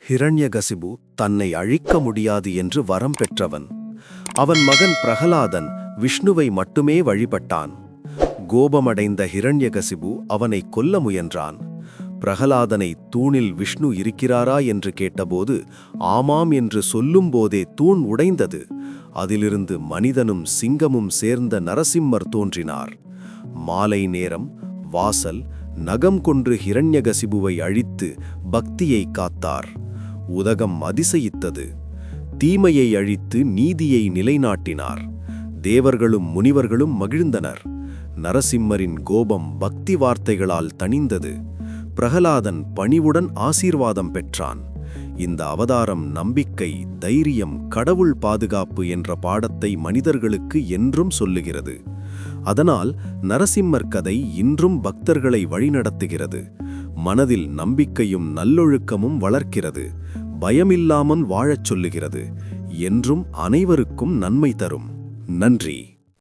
ஹிரண்யகசிபு தன்னை அழிக்க முடியாது என்று வரம் பெற்றவன். அவன் மகன் பிரகலாதன் விஷ்ணுவை மட்டுமே வழிபட்டான். கோபமடைந்த ஹிரண்யகசிபு அவனை கொல்ல முயன்றான். பிரகலாதனை தூணில் விஷ்ணு இருக்கிறாரா என்று கேட்டபோது ஆமாம் என்று சொல்லும்போதே தூண் உடைந்தது. அதிலிருந்து மனிதனும் சிங்கமும் சேர்ந்த நரசிம்மர் தோன்றினார். மாலை நேரம் வாசல் நகம் கொன்று ஹிரண்யகசிபுவை அழித்து பக்தியை காத்தார். உதகம் அதிசயித்தது. தீமையை அழித்து நீதியை நிலைநாட்டினார். தேவர்களும் முனிவர்களும் மகிழ்ந்தனர். நரசிம்மரின் கோபம் பக்தி வார்த்தைகளால் தணிந்தது. பிரகலாதன் பணிவுடன் ஆசீர்வாதம் பெற்றான். இந்த அவதாரம் நம்பிக்கை, தைரியம், கடவுள் பாதுகாப்பு என்ற பாடத்தை மனிதர்களுக்கு என்றும் சொல்லுகிறது. அதனால் நரசிம்மர் கதை இன்றும் பக்தர்களை வழிநடத்துகிறது. மனதில் நம்பிக்கையும் நல்லொழுக்கமும் வளர்க்கிறது. பயமில்லாமல் வாழச் சொல்லுகிறது. என்றும் அனைவருக்கும் நன்மை தரும். நன்றி.